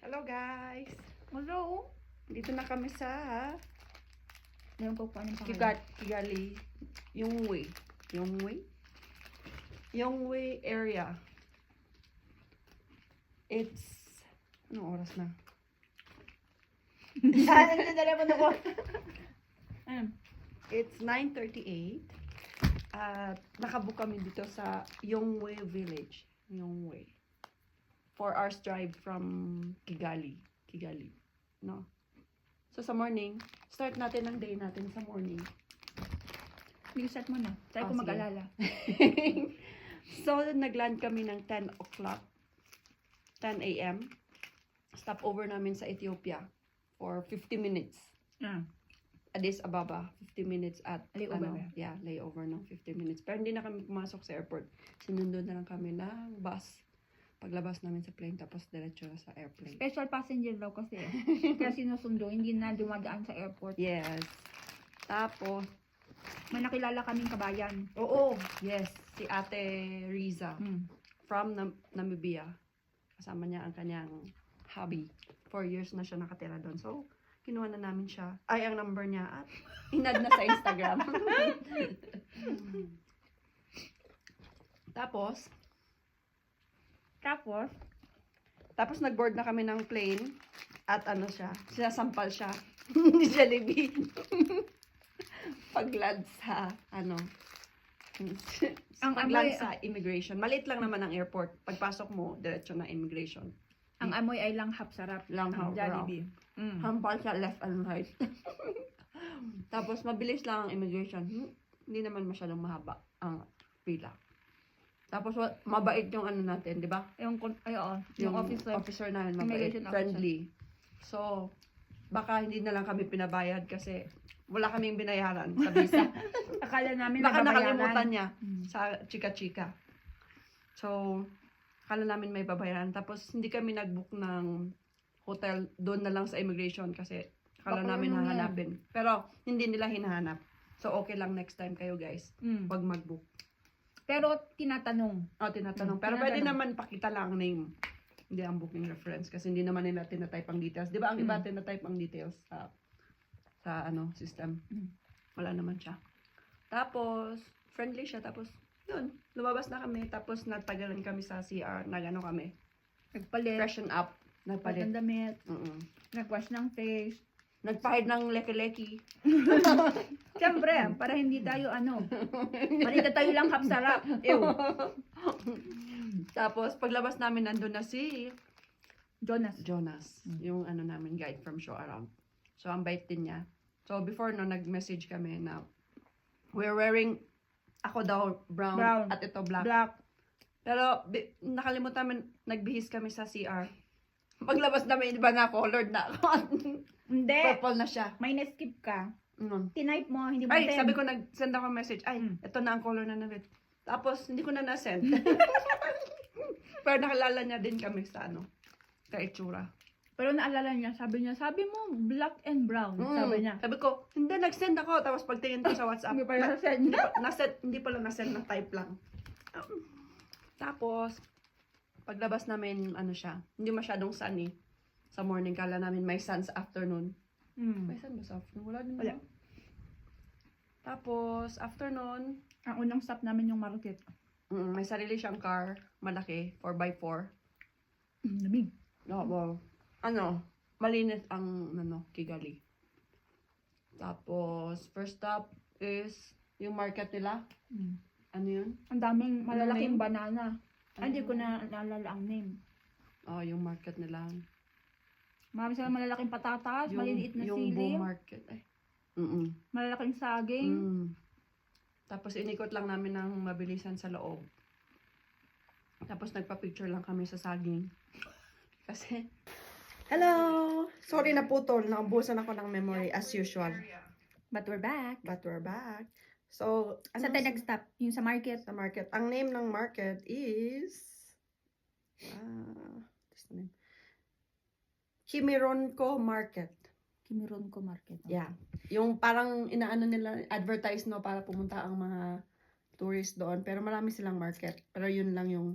Hello guys! Hello? Dito na kami sa Meron ko pa ng pangalan. Kigali, Yongwei area. It's anong oras na? Ano na telepono ko? It's 9:38 at nakabook kami dito sa Yongwei Village. Yongwei. 4 hours drive from Kigali. No? So sa morning, start natin ang day natin sa morning. Sige, start mo na. Try ko Sige. mag-alala. So nagland kami ng 10 o'clock. 10 a.m. Stopover namin sa Ethiopia for 50 minutes. Addis Ababa, 50 minutes at Layover. layover ng 50 minutes. Pero hindi na kami pumasok sa airport. Sinundo na lang kami ng bus. Paglabas namin sa plane, tapos diretso na sa airplane. Special passenger daw kasi. Kaya sinusundo, hindi na dumadaan sa airport. Yes. Tapos, May nakilala kaming kabayan. yes, si Ate Riza from Namibia. Kasama niya ang kanyang hubby. 4 years na siya nakatira doon. So, kinuha na namin siya. Ay, ang number niya at inad na sa Instagram. Tapos nag-board na kami ng plane at ano siya, sinasampal siya ni Jollibee. Pagland sa pagland sa immigration. Maliit lang naman ang airport. Pagpasok mo, diretso na immigration. Ang amoy ay langhap sarap. Langhap, Ang Jollibee. Hampal siya left and right. Tapos mabilis lang ang immigration. Hindi naman masyadong mahaba ang pila. Tapos mabait yung ano natin, di ba? Yung officer. Namin mabait, Immigration officer. friendly. So, baka hindi na lang kami pinabayad kasi wala kaming binayaran sa visa. Akala namin Baka nababayaran. nakalimutan niya sa chika-chika. So, akala namin may babayaran. Tapos, hindi kami nag-book ng hotel doon na lang sa immigration kasi akala Baka namin ano yan. hahanapin. Pero, hindi nila hinahanap. So, okay lang next time kayo guys. Wag mag-book. Pero tinatanong. Tinatanong. Pero pwede naman pakita lang ang name. Hindi ang booking reference kasi hindi naman nila tinatype ang details. Di ba ang iba tinatype ang details sa system. Wala naman siya. Tapos, friendly siya. Tapos, yun, lumabas na kami. Tapos, natagalan kami sa CR. Nagano kami. Nagpalit. Freshen up. Nagpalit. Ng damit. Mm-mm. Nagwash ng face. Nagpahid ng leki-leki. Siyempre, para hindi tayo Malita tayo lang hapsarap. Ew. Tapos, paglabas namin, nandun na si Jonas. yung namin, guide from Show Around. So, ang bait din niya. So, before nag-message kami na we're wearing, ako daw, brown. At ito, black. Pero, nakalimutan namin, nagbihis kami sa CR. Paglabas namin, iba na, colored na ako. Hindi. Purple na siya. May na-skip ka. Mm. Tinype mo, hindi mo Ay, send. sabi ko, nag-send ako message. Ay, ito na ang color na namin. Tapos, hindi ko na na-send. Pero nakilala niya din kami sa kaitsura. Pero naalala niya, sabi mo, black and brown. Sabi niya. Sabi ko, hindi, nag-send ako. Tapos pagtingin ko sa WhatsApp, Hindi pa na-send. hindi pala na-send, na-type lang. Tapos, paglabas namin, siya, hindi masyadong sunny. Sa morning, kala namin may sun sa afternoon. May sun ba sa afternoon? Wala din. Wala. Tapos, afternoon, Ang unang stop namin yung market. may sarili siyang car, malaki, 4x4. Lamig. Oo. Malinis ang Kigali. Tapos, first stop is yung market nila. Ano yun? Ang daming malalaking name? banana. Ay, hindi ko na naalala ang name. Yung market nila. Marami silang malalaking patatas, maliliit na yung sili, buong market. malalaking saging. Tapos, inikot lang namin ng mabilisan sa loob. Tapos, nagpa-picture lang kami sa saging. Kasi, hello! Sorry na putol. Naubusan ako ng memory as usual. But we're back. So, Sa tayo nag-stop? Yung sa market. sa market. Ang name ng market is this name. Kimironko Market. Kimironko Market. Yeah. Yung parang inaano nila, advertise para pumunta ang mga tourist doon. Pero marami silang market. Pero yun lang yung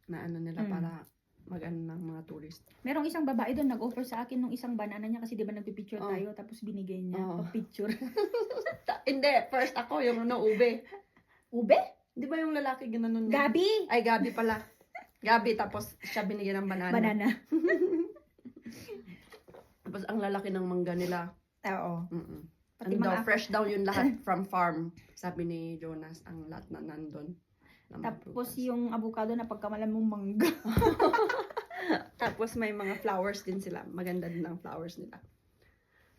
naano nila para ng mga tourist. Merong isang babae doon nag-offer sa akin nung isang banana niya kasi 'di ba nagpi-picture Oh. tayo tapos binigay niya Oh. picture. Hindi, first ako yung ube. Ube? Di ba yung lalaki ginanon niya? Gabi. Ay, Gabi pala. Gabi, tapos siya binigyan ng banana. Banana. Tapos ang lalaki ng mangga nila. Oo. Mm-mm. Pati Ano daw, mga fresh daw yun lahat from farm. Sabi ni Jonas, ang lahat na nandun. na mga tapos prutas. yung avocado na pagkamalan mong mangga. Tapos may mga flowers din sila. Maganda din ang flowers nila.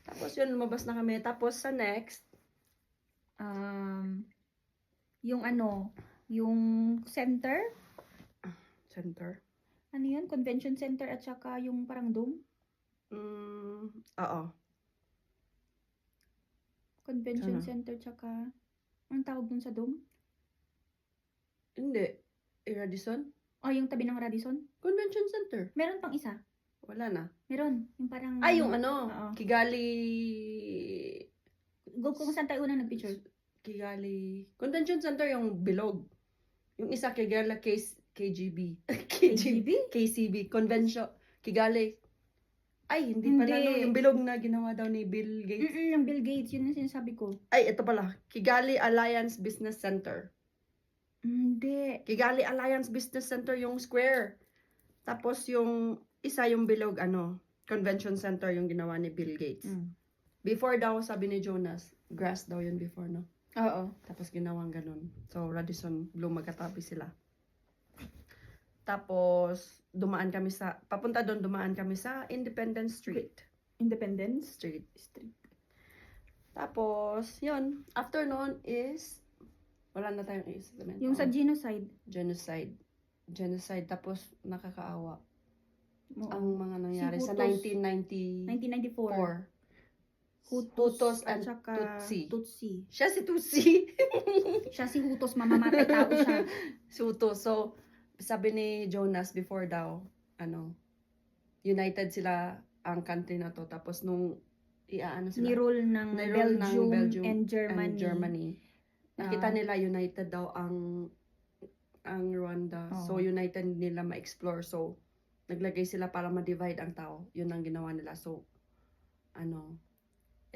Tapos yun, lumabas na kami. Tapos sa next, Yung yung center, center. ano yun? Convention center at saka yung parang dome. Oo. Convention Ano? center tsaka, anong tawag dun sa dome? Hindi. Radisson? Oh, yung tabi ng Radisson. Convention Center. Meron pang isa. Wala na. Meron. Yung parang... Ay, yung ano, Oo. Kigali... Go kung saan tayo unang nag-picture. Kigali... Convention Center yung bilog. Yung isa, Kigali KGB. KGB? KCB. Convention. Kigali. Ay, hindi pala Hindi. no. Yung bilog na ginawa daw ni Bill Gates. Yung Bill Gates, yun yung sinasabi ko. Ay, ito pala. Kigali Alliance Business Center. Hindi. Kigali Alliance Business Center yung square. Tapos yung isa yung bilog, Convention Center yung ginawa ni Bill Gates. Before daw, sabi ni Jonas, grass daw yun before, no? Oo. Tapos ginawang ganun. So, Radisson Blue, magkatabi sila. Tapos, papunta doon, dumaan kami sa Independence Street. Independence Street. Tapos, yun, after nun is, wala na tayong i-implement. Yung sa genocide. Genocide, tapos nakakaawa. Oo. Ang mga nangyari sa Hutus. 1994. 1994. Hutus at and saka Tutsi. Tutsi. Siya si Tutsi. Siya si Hutos, mamamatay tao siya. Si Hutus. So, sabi ni Jonas before daw, united sila ang country na to. Tapos nung sila. Ni-rule ng Ni-rule ng Belgium and Germany. And Germany. Nakita nila united daw ang Rwanda. Oo. So, united nila ma-explore. So, naglagay sila para ma-divide ang tao. Yun ang ginawa nila. So,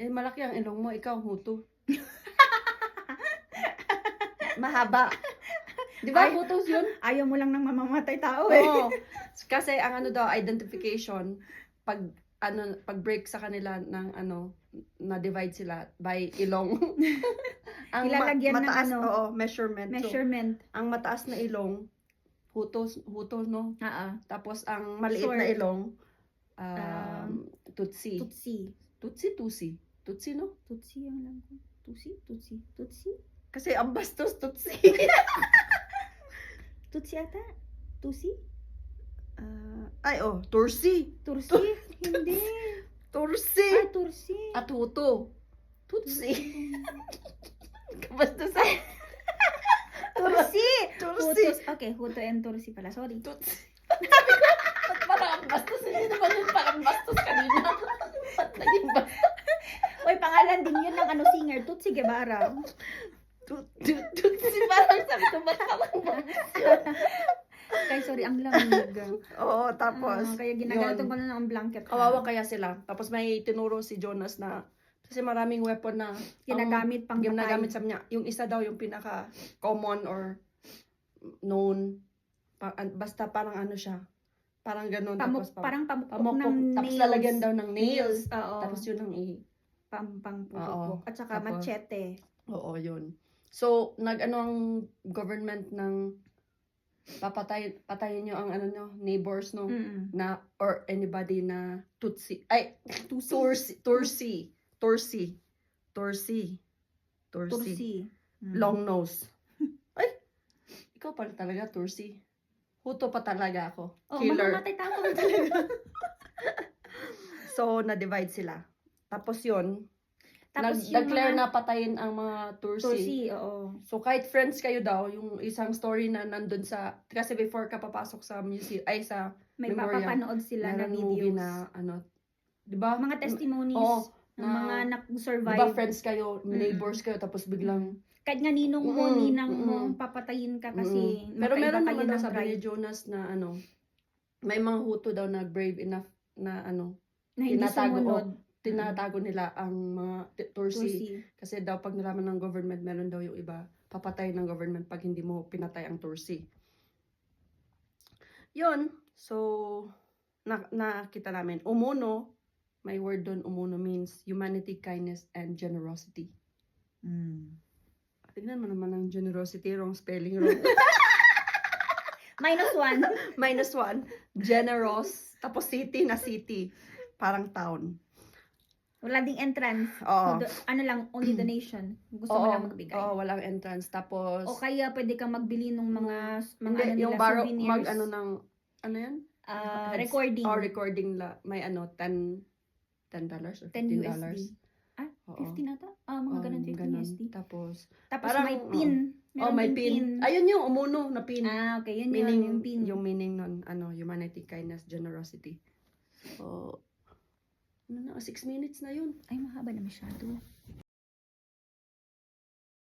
malaki ang ilong mo. Ikaw, Hutu. Mahaba. Di ba, Ay. Hutus yun? Ayaw mo lang ng mamamatay tao eh. Oo. Kasi ang identification, pag break sa kanila ng na-divide sila by ilong. Ang Ilalagyan ng mataas, measurement. So, Measurement. ang mataas na ilong, hutos, no? Tapos ang maliit Short. na ilong, tutsi. Tutsi. Tutsi, no? Tutsi ang alam ko. Tutsi. Kasi ang bastos, tutsi. Tutsi ata? Tusi? Tursi. Tursi? Hindi. Tursi. Tursi. At huto. Tutsi. Kabastos sa Tursi! Tursi. Hutos. Okay, Huto and Tursi pala. Sorry. Tutsi. Sabi ko, ba't parang ang bastos? Hindi naman yun parang bastos kanina. Ba't naging bastos? Oy, pangalan din yun ng singer. Tutsi Guevara. Tutsi parang sabi ko, ba't parang bastos? Kaya sorry, ang lamig. Oo, tapos, Kaya ginagalatan ko na ng blanket. kawawa kaya sila. Tapos may tinuro si Jonas na, kasi maraming weapon na Ginagamit pang ginagamit sa kanya. Yung isa daw yung pinaka common or known. Basta parang siya. Parang ganun. Tapos parang pamukpok pamukpok. ng Tapos nails. lalagyan daw ng nails. Oo. Tapos yun ang Pangpupukpok. At saka Tapos, machete. Oo, yun. So, ang government ng patayin nyo ang neighbors, no? Mm-mm. Na, or anybody na Tutsi. Ay, Tursi. Tursi. Long nose. Ay, ikaw pala talaga, Tursi. Huto pa talaga ako. Killer. Mamamatay tao ka talaga. So, na-divide sila. Tapos yun, Tapos yung nag-declare mga- na patayin ang mga Tursi. Tursi, oo. So, kahit friends kayo daw, yung isang story na nandun kasi before ka papasok sa museum, sa May memorial, papapanood sila na meron videos. movie na, di ba? Mga testimonies Oo, ng mga di nag-survive. ba friends kayo, neighbors kayo, tapos biglang, Kahit nga ninong mo, ninang mo, Mm-mm. papatayin ka kasi pero magkaiba meron kayo naman daw ng sabi ni tribe. Jonas na may mga Hutu daw na brave enough na ano, Na hindi tinatago, sumunod. tinatago nila ang mga Tutsi. Tursi. Kasi daw pag nalaman ng government, meron daw yung iba, papatay ng government pag hindi mo pinatay ang Tursi. Yun. So, nakita namin. Umuno, may word doon, umuno means humanity, kindness, and generosity. Tignan mo naman ang generosity, wrong spelling, wrong. -1. -1. Generous. Tapos city na city. Parang town. Wala ding entrance. Oo. Ano lang, only donation. Gusto mo lang magbigay. Oo, walang entrance. Tapos, O kaya pwede kang magbili ng mga hindi, ano yung nila, baro, souvenirs. mag ano ng, ano yan? Recording. Recording may ano, $10 or $15. 10 USD. Oo. 50 na to? Mga ganun, 15 USD. Tapos, Tapos parang, may pin. Meron may ding pin. Ayun yung umuno na pin. Okay, yun Meaning, yung pin. yung meaning nun, humanity, kindness, generosity. So, 6 minutes na yun. Ay, mahaba na masyado.